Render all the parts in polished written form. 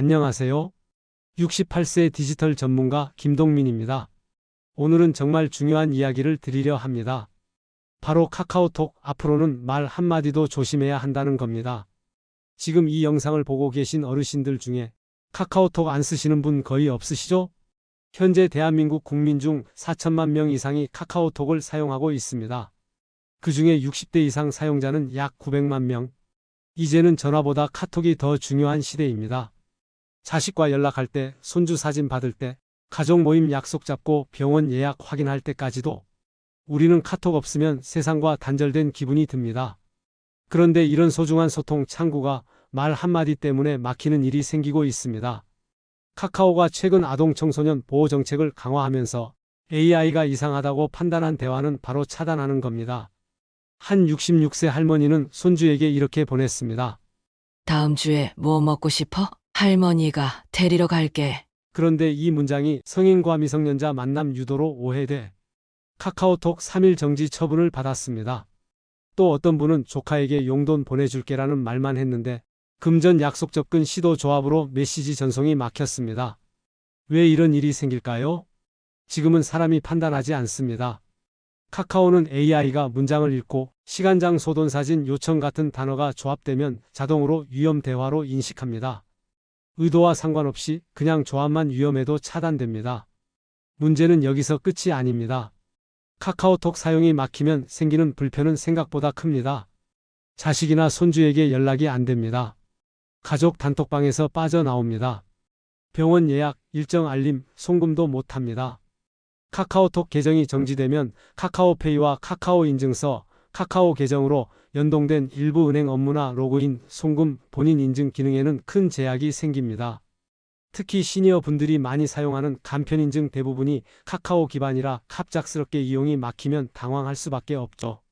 안녕하세요. 68세 디지털 전문가 김동민입니다. 오늘은 정말 중요한 이야기를 드리려 합니다. 바로 카카오톡 앞으로는 말 한마디도 조심해야 한다는 겁니다. 지금 이 영상을 보고 계신 어르신들 중에 카카오톡 안 쓰시는 분 거의 없으시죠? 현재 대한민국 국민 중 4천만 명 이상이 카카오톡을 사용하고 있습니다. 그 중에 60대 이상 사용자는 약 900만 명. 이제는 전화보다 카톡이 더 중요한 시대입니다. 자식과 연락할 때, 손주 사진 받을 때, 가족 모임 약속 잡고 병원 예약 확인할 때까지도 우리는 카톡 없으면 세상과 단절된 기분이 듭니다. 그런데 이런 소중한 소통 창구가 말 한마디 때문에 막히는 일이 생기고 있습니다. 카카오가 최근 아동 청소년 보호 정책을 강화하면서 AI가 이상하다고 판단한 대화는 바로 차단하는 겁니다. 한 66세 할머니는 손주에게 이렇게 보냈습니다. 다음 주에 뭐 먹고 싶어? 할머니가 데리러 갈게. 그런데 이 문장이 성인과 미성년자 만남 유도로 오해돼 카카오톡 3일 정지 처분을 받았습니다. 또 어떤 분은 조카에게 용돈 보내줄게라는 말만 했는데 금전 약속 접근 시도 조합으로 메시지 전송이 막혔습니다. 왜 이런 일이 생길까요? 지금은 사람이 판단하지 않습니다. 카카오는 AI가 문장을 읽고 시간, 장소, 돈, 사진, 요청 같은 단어가 조합되면 자동으로 위험 대화로 인식합니다. 의도와 상관없이 그냥 조합만 위험해도 차단됩니다. 문제는 여기서 끝이 아닙니다. 카카오톡 사용이 막히면 생기는 불편은 생각보다 큽니다. 자식이나 손주에게 연락이 안 됩니다. 가족 단톡방에서 빠져나옵니다. 병원 예약, 일정 알림, 송금도 못합니다. 카카오톡 계정이 정지되면 카카오페이와 카카오 인증서, 카카오 계정으로 연동된 일부 은행 업무나 로그인, 송금, 본인 인증 기능에는 큰 제약이 생깁니다. 특히 시니어 분들이 많이 사용하는 간편인증 대부분이 카카오 기반이라 갑작스럽게 이용이 막히면 당황할 수밖에 없죠.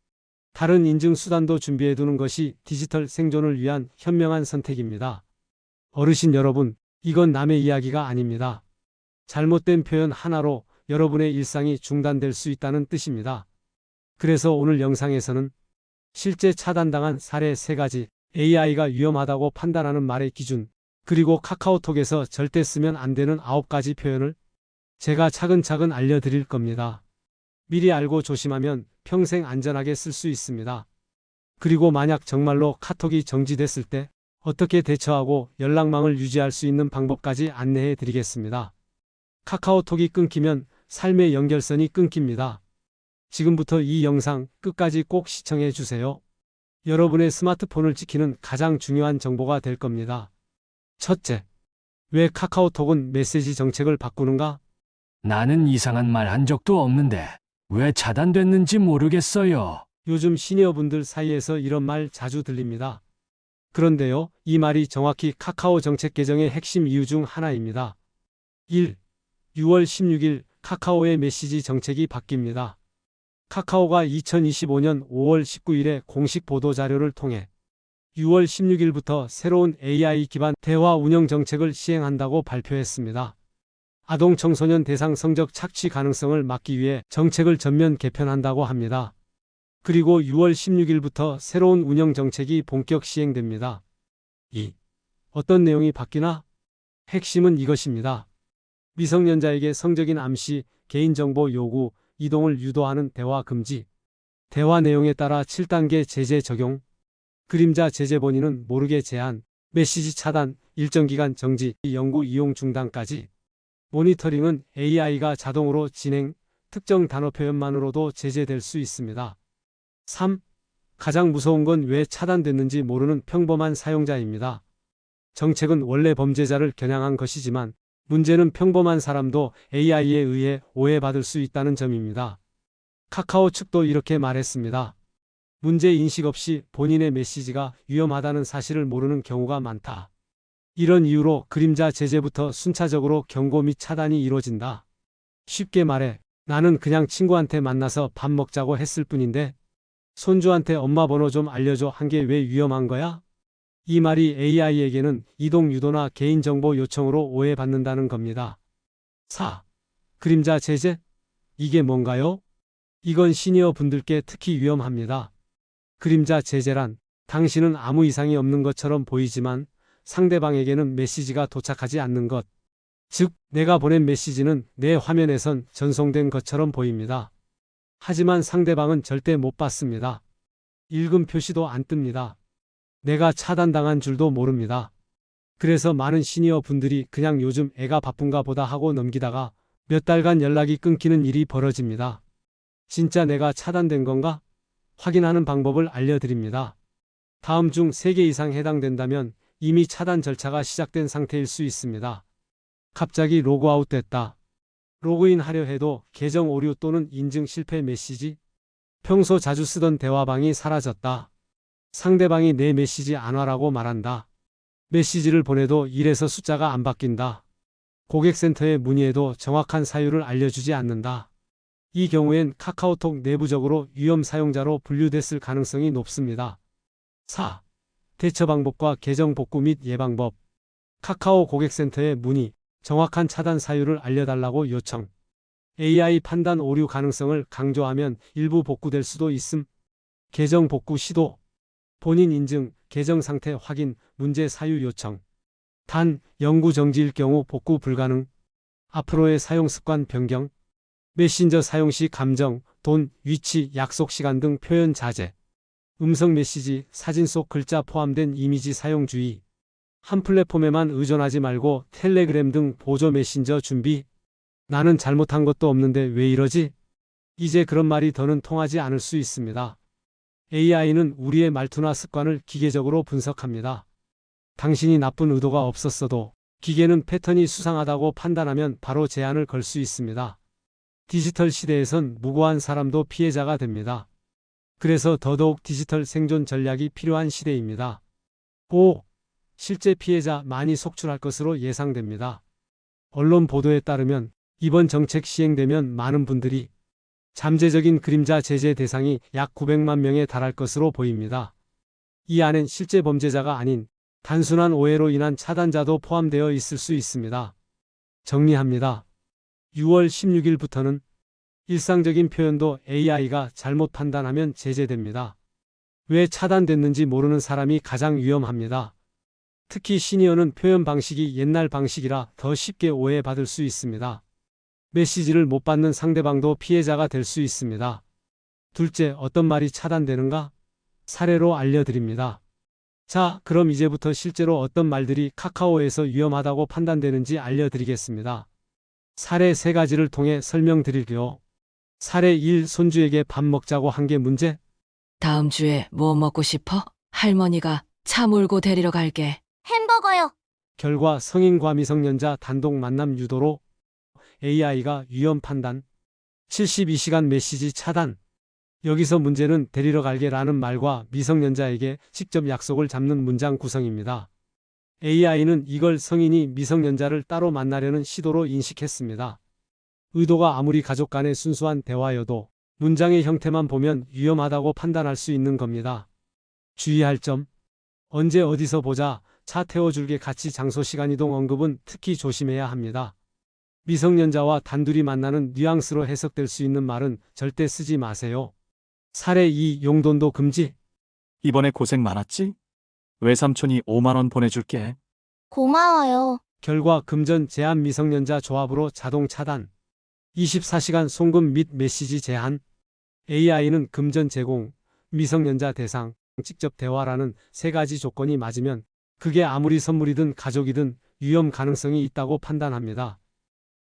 다른 인증 수단도 준비해두는 것이 디지털 생존을 위한 현명한 선택입니다. 어르신 여러분, 이건 남의 이야기가 아닙니다. 잘못된 표현 하나로 여러분의 일상이 중단될 수 있다는 뜻입니다. 그래서 오늘 영상에서는 실제 차단당한 사례 3가지, AI가 위험하다고 판단하는 말의 기준, 그리고 카카오톡에서 절대 쓰면 안 되는 9가지 표현을 제가 차근차근 알려드릴 겁니다. 미리 알고 조심하면 평생 안전하게 쓸 수 있습니다. 그리고 만약 정말로 카톡이 정지됐을 때 어떻게 대처하고 연락망을 유지할 수 있는 방법까지 안내해 드리겠습니다. 카카오톡이 끊기면 삶의 연결선이 끊깁니다. 지금부터 이 영상 끝까지 꼭 시청해 주세요. 여러분의 스마트폰을 지키는 가장 중요한 정보가 될 겁니다. 첫째, 왜 카카오톡은 메시지 정책을 바꾸는가? 나는 이상한 말 한 적도 없는데 왜 차단됐는지 모르겠어요. 요즘 시니어분들 사이에서 이런 말 자주 들립니다. 그런데요, 이 말이 정확히 카카오 정책 개정의 핵심 이유 중 하나입니다. 1. 6월 16일 카카오의 메시지 정책이 바뀝니다. 카카오가 2025년 5월 19일에 공식 보도자료를 통해 6월 16일부터 새로운 AI 기반 대화 운영 정책을 시행한다고 발표했습니다. 아동 청소년 대상 성적 착취 가능성을 막기 위해 정책을 전면 개편한다고 합니다. 그리고 6월 16일부터 새로운 운영 정책이 본격 시행됩니다. 2. 어떤 내용이 바뀌나? 핵심은 이것입니다. 미성년자에게 성적인 암시, 개인정보 요구, 이동을 유도하는 대화 금지, 대화 내용에 따라 7단계 제재 적용, 그림자 제재 본인은 모르게 제한, 메시지 차단, 일정 기간 정지, 영구 이용 중단까지. 모니터링은 AI가 자동으로 진행, 특정 단어 표현만으로도 제재될 수 있습니다. 3. 가장 무서운 건 왜 차단됐는지 모르는 평범한 사용자입니다. 정책은 원래 범죄자를 겨냥한 것이지만 문제는 평범한 사람도 AI에 의해 오해받을 수 있다는 점입니다. 카카오 측도 이렇게 말했습니다. 문제 인식 없이 본인의 메시지가 위험하다는 사실을 모르는 경우가 많다. 이런 이유로 그림자 제재부터 순차적으로 경고 및 차단이 이루어진다. 쉽게 말해 나는 그냥 친구한테 만나서 밥 먹자고 했을 뿐인데 손주한테 엄마 번호 좀 알려줘 한 게 왜 위험한 거야? 이 말이 AI에게는 이동 유도나 개인정보 요청으로 오해받는다는 겁니다. 4. 그림자 제재? 이게 뭔가요? 이건 시니어 분들께 특히 위험합니다. 그림자 제재란 당신은 아무 이상이 없는 것처럼 보이지만 상대방에게는 메시지가 도착하지 않는 것. 즉, 내가 보낸 메시지는 내 화면에선 전송된 것처럼 보입니다. 하지만 상대방은 절대 못 봤습니다. 읽음 표시도 안 뜹니다. 내가 차단당한 줄도 모릅니다. 그래서 많은 시니어 분들이 그냥 요즘 애가 바쁜가 보다 하고 넘기다가 몇 달간 연락이 끊기는 일이 벌어집니다. 진짜 내가 차단된 건가? 확인하는 방법을 알려드립니다. 다음 중 3개 이상 해당된다면 이미 차단 절차가 시작된 상태일 수 있습니다. 갑자기 로그아웃 됐다. 로그인 하려 해도 계정 오류 또는 인증 실패 메시지. 평소 자주 쓰던 대화방이 사라졌다. 상대방이 내 메시지 안 와라고 말한다. 메시지를 보내도 1에서 숫자가 안 바뀐다. 고객센터에 문의해도 정확한 사유를 알려주지 않는다. 이 경우엔 카카오톡 내부적으로 위험 사용자로 분류됐을 가능성이 높습니다. 4. 대처 방법과 계정 복구 및 예방법. 카카오 고객센터에 문의, 정확한 차단 사유를 알려달라고 요청. AI 판단 오류 가능성을 강조하면 일부 복구될 수도 있음. 계정 복구 시도. 본인 인증, 계정 상태 확인, 문제 사유 요청. 단, 영구 정지일 경우 복구 불가능. 앞으로의 사용 습관 변경. 메신저 사용 시 감정, 돈, 위치, 약속 시간 등 표현 자제. 음성 메시지, 사진 속 글자 포함된 이미지 사용 주의. 한 플랫폼에만 의존하지 말고 텔레그램 등 보조 메신저 준비. 나는 잘못한 것도 없는데 왜 이러지? 이제 그런 말이 더는 통하지 않을 수 있습니다. AI는 우리의 말투나 습관을 기계적으로 분석합니다. 당신이 나쁜 의도가 없었어도 기계는 패턴이 수상하다고 판단하면 바로 제한을 걸 수 있습니다. 디지털 시대에선 무고한 사람도 피해자가 됩니다. 그래서 더더욱 디지털 생존 전략이 필요한 시대입니다. 5. 실제 피해자 많이 속출할 것으로 예상됩니다. 언론 보도에 따르면 이번 정책 시행되면 많은 분들이 잠재적인 그림자 제재 대상이 약 900만 명에 달할 것으로 보입니다. 이 안엔 실제 범죄자가 아닌 단순한 오해로 인한 차단자도 포함되어 있을 수 있습니다. 정리합니다. 6월 16일부터는 일상적인 표현도 AI가 잘못 판단하면 제재됩니다. 왜 차단됐는지 모르는 사람이 가장 위험합니다. 특히 시니어는 표현 방식이 옛날 방식이라 더 쉽게 오해받을 수 있습니다. 메시지를 못 받는 상대방도 피해자가 될 수 있습니다. 둘째, 어떤 말이 차단되는가? 사례로 알려드립니다. 자, 그럼 이제부터 실제로 어떤 말들이 카카오에서 위험하다고 판단되는지 알려드리겠습니다. 사례 3가지를 통해 설명드릴게요. 사례 1. 손주에게 밥 먹자고 한 게 문제? 다음 주에 뭐 먹고 싶어? 할머니가 차 몰고 데리러 갈게. 햄버거요. 결과 성인과 미성년자 단독 만남 유도로 AI가 위험 판단. 72시간 메시지 차단. 여기서 문제는 데리러 갈게라는 말과 미성년자에게 직접 약속을 잡는 문장 구성입니다. AI는 이걸 성인이 미성년자를 따로 만나려는 시도로 인식했습니다. 의도가 아무리 가족 간의 순수한 대화여도 문장의 형태만 보면 위험하다고 판단할 수 있는 겁니다. 주의할 점. 언제 어디서 보자, 차 태워줄게 같이 장소 시간 이동 언급은 특히 조심해야 합니다. 미성년자와 단둘이 만나는 뉘앙스로 해석될 수 있는 말은 절대 쓰지 마세요. 사례 2. 용돈도 금지. 이번에 고생 많았지? 외삼촌이 5만 원 보내줄게. 고마워요. 결과 금전 제한 미성년자 조합으로 자동 차단. 24시간 송금 및 메시지 제한. AI는 금전 제공, 미성년자 대상, 직접 대화라는 3가지 조건이 맞으면 그게 아무리 선물이든 가족이든 위험 가능성이 있다고 판단합니다.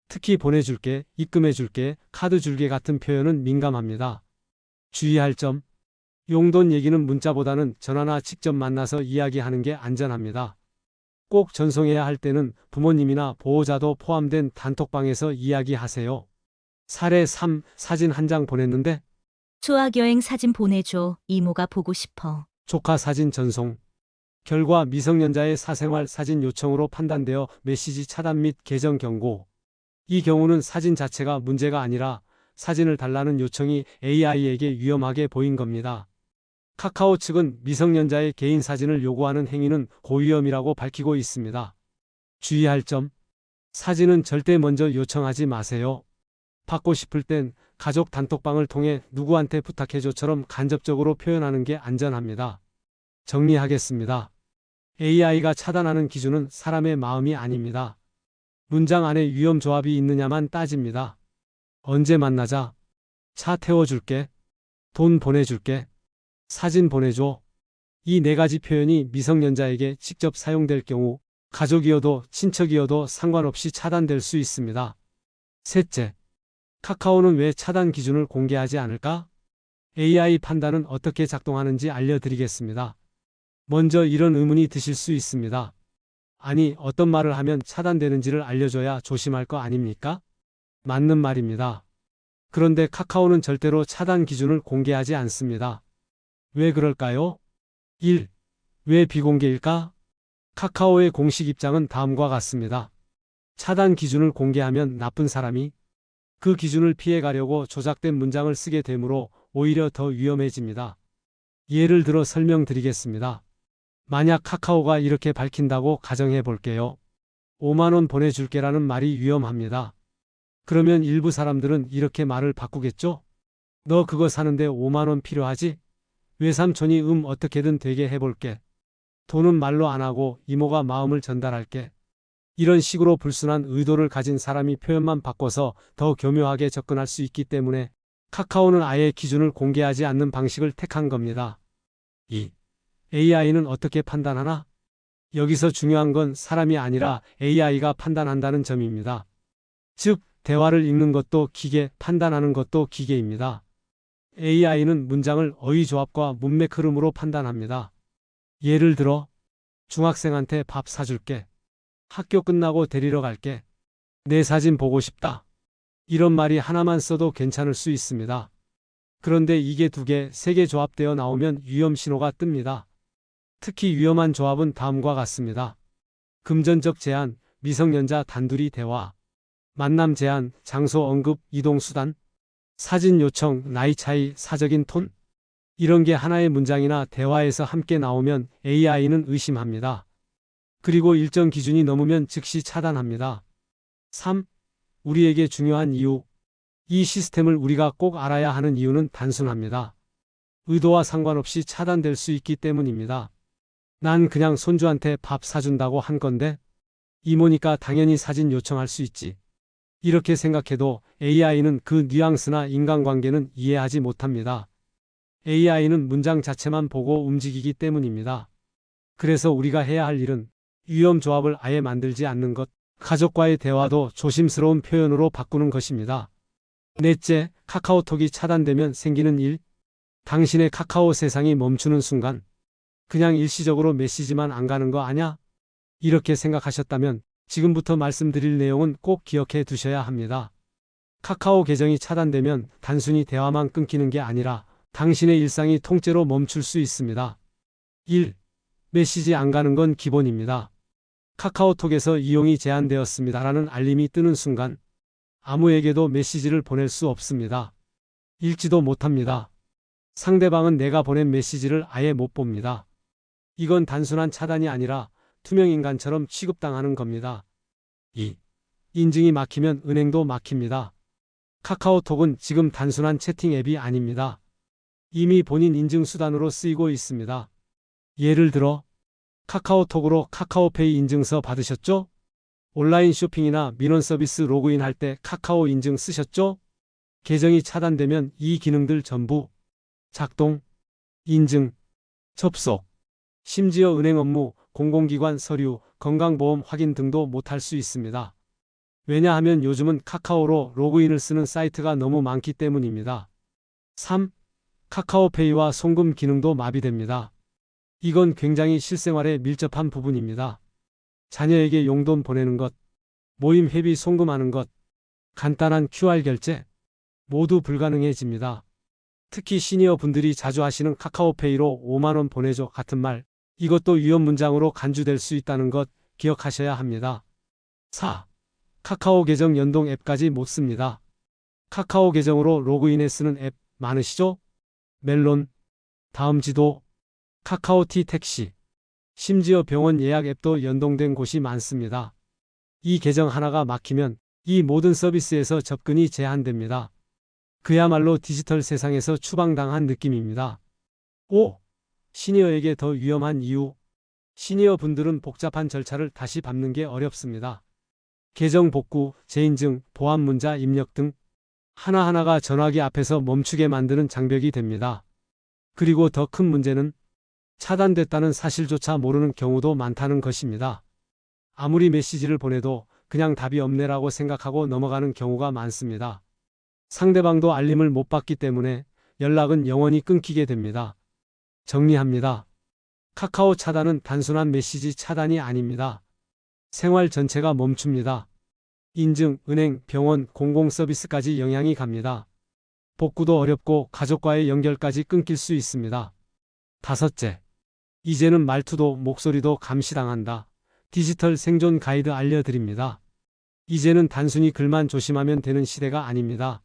특히 보내줄게, 입금해줄게, 카드 줄게 같은 표현은 민감합니다. 주의할 점. 용돈 얘기는 문자보다는 전화나 직접 만나서 이야기하는 게 안전합니다. 꼭 전송해야 할 때는 부모님이나 보호자도 포함된 단톡방에서 이야기하세요. 사례 3. 사진 한 장 보냈는데 수학여행 사진 보내줘. 이모가 보고 싶어. 조카 사진 전송. 결과 미성년자의 사생활 사진 요청으로 판단되어 메시지 차단 및 계정 경고. 이 경우는 사진 자체가 문제가 아니라 사진을 달라는 요청이 AI에게 위험하게 보인 겁니다. 카카오 측은 미성년자의 개인 사진을 요구하는 행위는 고위험이라고 밝히고 있습니다. 주의할 점. 사진은 절대 먼저 요청하지 마세요. 받고 싶을 땐 가족 단톡방을 통해 누구한테 부탁해줘처럼 간접적으로 표현하는 게 안전합니다. 정리하겠습니다. AI가 차단하는 기준은 사람의 마음이 아닙니다. 문장 안에 위험 조합이 있느냐만 따집니다. 언제 만나자? 차 태워줄게. 돈 보내줄게. 사진 보내줘. 이 네 가지 표현이 미성년자에게 직접 사용될 경우 가족이어도 친척이어도 상관없이 차단될 수 있습니다. 셋째, 카카오는 왜 차단 기준을 공개하지 않을까? AI 판단은 어떻게 작동하는지 알려드리겠습니다. 먼저 이런 의문이 드실 수 있습니다. 아니, 어떤 말을 하면 차단되는지를 알려줘야 조심할 거 아닙니까? 맞는 말입니다. 그런데 카카오는 절대로 차단 기준을 공개하지 않습니다. 왜 그럴까요? 1. 왜 비공개일까? 카카오의 공식 입장은 다음과 같습니다. 차단 기준을 공개하면 나쁜 사람이 그 기준을 피해가려고 조작된 문장을 쓰게 되므로 오히려 더 위험해집니다. 예를 들어 설명드리겠습니다. 만약 카카오가 이렇게 밝힌다고 가정해 볼게요. 5만 원 보내줄게라는 말이 위험합니다. 그러면 일부 사람들은 이렇게 말을 바꾸겠죠? 너 그거 사는데 5만 원 필요하지? 외삼촌이 어떻게든 되게 해볼게. 돈은 말로 안 하고 이모가 마음을 전달할게. 이런 식으로 불순한 의도를 가진 사람이 표현만 바꿔서 더 교묘하게 접근할 수 있기 때문에 카카오는 아예 기준을 공개하지 않는 방식을 택한 겁니다. 2. AI는 어떻게 판단하나? 여기서 중요한 건 사람이 아니라 AI가 판단한다는 점입니다. 즉, 대화를 읽는 것도 기계, 판단하는 것도 기계입니다. AI는 문장을 어휘조합과 문맥 흐름으로 판단합니다. 예를 들어, 중학생한테 밥 사줄게. 학교 끝나고 데리러 갈게. 내 사진 보고 싶다. 이런 말이 하나만 써도 괜찮을 수 있습니다. 그런데 이게 2개, 3개 조합되어 나오면 위험 신호가 뜹니다. 특히 위험한 조합은 다음과 같습니다. 금전적 제한, 미성년자 단둘이 대화, 만남 제한, 장소 언급, 이동수단, 사진 요청, 나이 차이, 사적인 톤. 이런 게 하나의 문장이나 대화에서 함께 나오면 AI는 의심합니다. 그리고 일정 기준이 넘으면 즉시 차단합니다. 3. 우리에게 중요한 이유. 이 시스템을 우리가 꼭 알아야 하는 이유는 단순합니다. 의도와 상관없이 차단될 수 있기 때문입니다. 난 그냥 손주한테 밥 사준다고 한 건데 이모니까 당연히 사진 요청할 수 있지. 이렇게 생각해도 AI는 그 뉘앙스나 인간관계는 이해하지 못합니다. AI는 문장 자체만 보고 움직이기 때문입니다. 그래서 우리가 해야 할 일은 위험 조합을 아예 만들지 않는 것, 가족과의 대화도 조심스러운 표현으로 바꾸는 것입니다. 넷째, 카카오톡이 차단되면 생기는 일. 당신의 카카오 세상이 멈추는 순간 그냥 일시적으로 메시지만 안 가는 거 아냐? 이렇게 생각하셨다면 지금부터 말씀드릴 내용은 꼭 기억해 두셔야 합니다. 카카오 계정이 차단되면 단순히 대화만 끊기는 게 아니라 당신의 일상이 통째로 멈출 수 있습니다. 1. 메시지 안 가는 건 기본입니다. 카카오톡에서 이용이 제한되었습니다라는 알림이 뜨는 순간 아무에게도 메시지를 보낼 수 없습니다. 읽지도 못합니다. 상대방은 내가 보낸 메시지를 아예 못 봅니다. 이건 단순한 차단이 아니라 투명인간처럼 취급당하는 겁니다. 2. 인증이 막히면 은행도 막힙니다. 카카오톡은 지금 단순한 채팅 앱이 아닙니다. 이미 본인 인증 수단으로 쓰이고 있습니다. 예를 들어 카카오톡으로 카카오페이 인증서 받으셨죠? 온라인 쇼핑이나 민원 서비스 로그인할 때 카카오 인증 쓰셨죠? 계정이 차단되면 이 기능들 전부 작동, 인증, 접속, 심지어 은행 업무, 공공기관 서류, 건강보험 확인 등도 못할 수 있습니다. 왜냐하면 요즘은 카카오로 로그인을 쓰는 사이트가 너무 많기 때문입니다. 3. 카카오페이와 송금 기능도 마비됩니다. 이건 굉장히 실생활에 밀접한 부분입니다. 자녀에게 용돈 보내는 것, 모임 회비 송금하는 것, 간단한 QR 결제 모두 불가능해집니다. 특히 시니어 분들이 자주 하시는 카카오페이로 5만 원 보내줘 같은 말, 이것도 위험 문장으로 간주될 수 있다는 것 기억하셔야 합니다. 4. 카카오 계정 연동 앱까지 못 씁니다. 카카오 계정으로 로그인해 쓰는 앱 많으시죠? 멜론, 다음지도, 카카오티 택시, 심지어 병원 예약 앱도 연동된 곳이 많습니다. 이 계정 하나가 막히면 이 모든 서비스에서 접근이 제한됩니다. 그야말로 디지털 세상에서 추방당한 느낌입니다. 5. 시니어에게 더 위험한 이유. 시니어 분들은 복잡한 절차를 다시 밟는 게 어렵습니다. 계정 복구, 재인증, 보안 문자 입력 등 하나하나가 전화기 앞에서 멈추게 만드는 장벽이 됩니다. 그리고 더 큰 문제는 차단됐다는 사실조차 모르는 경우도 많다는 것입니다. 아무리 메시지를 보내도 그냥 답이 없네라고 생각하고 넘어가는 경우가 많습니다. 상대방도 알림을 못 받기 때문에 연락은 영원히 끊기게 됩니다. 정리합니다. 카카오 차단은 단순한 메시지 차단이 아닙니다. 생활 전체가 멈춥니다. 인증, 은행, 병원, 공공서비스까지 영향이 갑니다. 복구도 어렵고 가족과의 연결까지 끊길 수 있습니다. 다섯째, 이제는 말투도 목소리도 감시당한다. 디지털 생존 가이드 알려드립니다. 이제는 단순히 글만 조심하면 되는 시대가 아닙니다.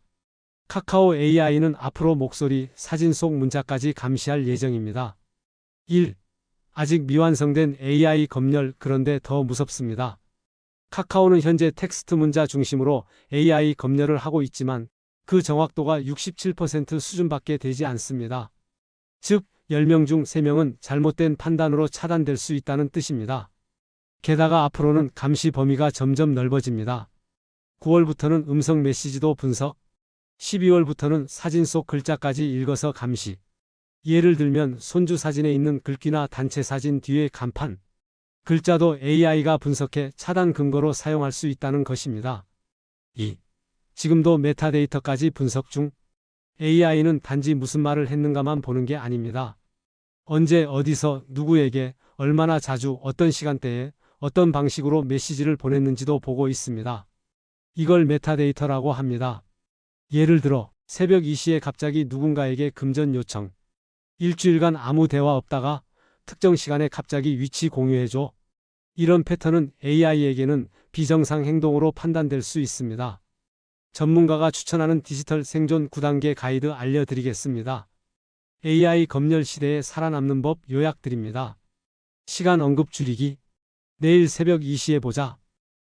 카카오 AI는 앞으로 목소리, 사진 속 문자까지 감시할 예정입니다. 1. 아직 미완성된 AI 검열. 그런데 더 무섭습니다. 카카오는 현재 텍스트 문자 중심으로 AI 검열을 하고 있지만 그 정확도가 67% 수준밖에 되지 않습니다. 즉, 10명 중 3명은 잘못된 판단으로 차단될 수 있다는 뜻입니다. 게다가 앞으로는 감시 범위가 점점 넓어집니다. 9월부터는 음성 메시지도 분석, 12월부터는 사진 속 글자까지 읽어서 감시. 예를 들면 손주 사진에 있는 글귀나 단체 사진 뒤에 간판, 글자도 AI가 분석해 차단 근거로 사용할 수 있다는 것입니다. 2. 지금도 메타데이터까지 분석 중. AI는 단지 무슨 말을 했는가만 보는 게 아닙니다. 언제, 어디서, 누구에게, 얼마나 자주, 어떤 시간대에, 어떤 방식으로 메시지를 보냈는지도 보고 있습니다. 이걸 메타데이터라고 합니다. 예를 들어 새벽 2시에 갑자기 누군가에게 금전 요청. 일주일간 아무 대화 없다가 특정 시간에 갑자기 위치 공유해줘. 이런 패턴은 AI에게는 비정상 행동으로 판단될 수 있습니다. 전문가가 추천하는 디지털 생존 9단계 가이드 알려드리겠습니다. AI 검열 시대에 살아남는 법 요약드립니다. 시간 언급 줄이기. 내일 새벽 2시에 보자.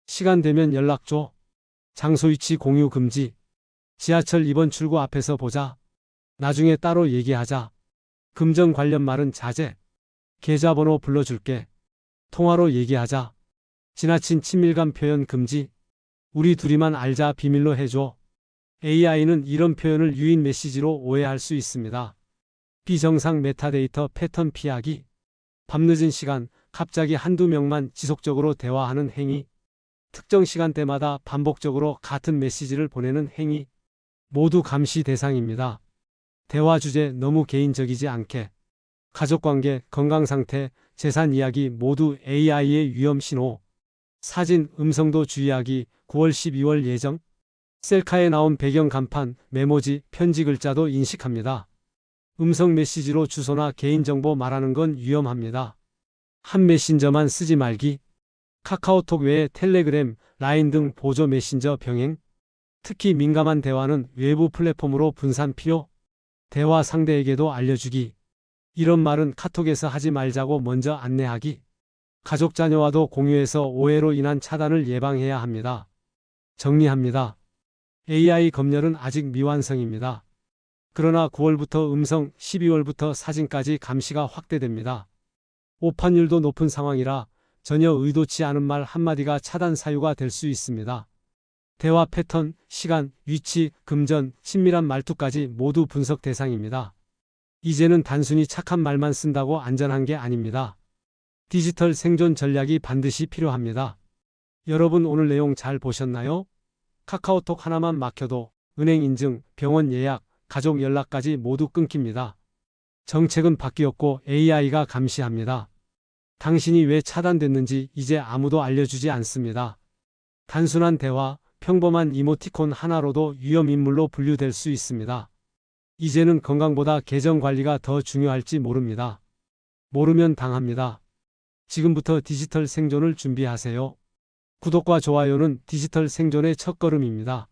시간 되면 연락 줘. 장소 위치 공유 금지. 지하철 2번 출구 앞에서 보자. 나중에 따로 얘기하자. 금전 관련 말은 자제. 계좌번호 불러줄게. 통화로 얘기하자. 지나친 친밀감 표현 금지. 우리 둘이만 알자 비밀로 해줘. AI는 이런 표현을 유인 메시지로 오해할 수 있습니다. 비정상 메타데이터 패턴 피하기. 밤늦은 시간, 갑자기 한두 명만 지속적으로 대화하는 행위. 특정 시간대마다 반복적으로 같은 메시지를 보내는 행위. 모두 감시 대상입니다. 대화 주제 너무 개인적이지 않게. 가족관계, 건강상태, 재산 이야기 모두 AI의 위험 신호. 사진, 음성도 주의하기. 9월 12월 예정. 셀카에 나온 배경 간판, 메모지, 편지 글자도 인식합니다. 음성 메시지로 주소나 개인정보 말하는 건 위험합니다. 한 메신저만 쓰지 말기. 카카오톡 외에 텔레그램, 라인 등 보조 메신저 병행. 특히 민감한 대화는 외부 플랫폼으로 분산 필요. 대화 상대에게도 알려주기. 이런 말은 카톡에서 하지 말자고 먼저 안내하기. 가족 자녀와도 공유해서 오해로 인한 차단을 예방해야 합니다. 정리합니다. AI 검열은 아직 미완성입니다. 그러나 9월부터 음성, 12월부터 사진까지 감시가 확대됩니다. 오판율도 높은 상황이라 전혀 의도치 않은 말 한마디가 차단 사유가 될 수 있습니다. 대화 패턴, 시간, 위치, 금전, 친밀한 말투까지 모두 분석 대상입니다. 이제는 단순히 착한 말만 쓴다고 안전한 게 아닙니다. 디지털 생존 전략이 반드시 필요합니다. 여러분 오늘 내용 잘 보셨나요? 카카오톡 하나만 막혀도 은행 인증, 병원 예약, 가족 연락까지 모두 끊깁니다. 정책은 바뀌었고 AI가 감시합니다. 당신이 왜 차단됐는지 이제 아무도 알려주지 않습니다. 단순한 대화, 평범한 이모티콘 하나로도 위험인물로 분류될 수 있습니다. 이제는 건강보다 계정 관리가 더 중요할지 모릅니다. 모르면 당합니다. 지금부터 디지털 생존을 준비하세요. 구독과 좋아요는 디지털 생존의 첫걸음입니다.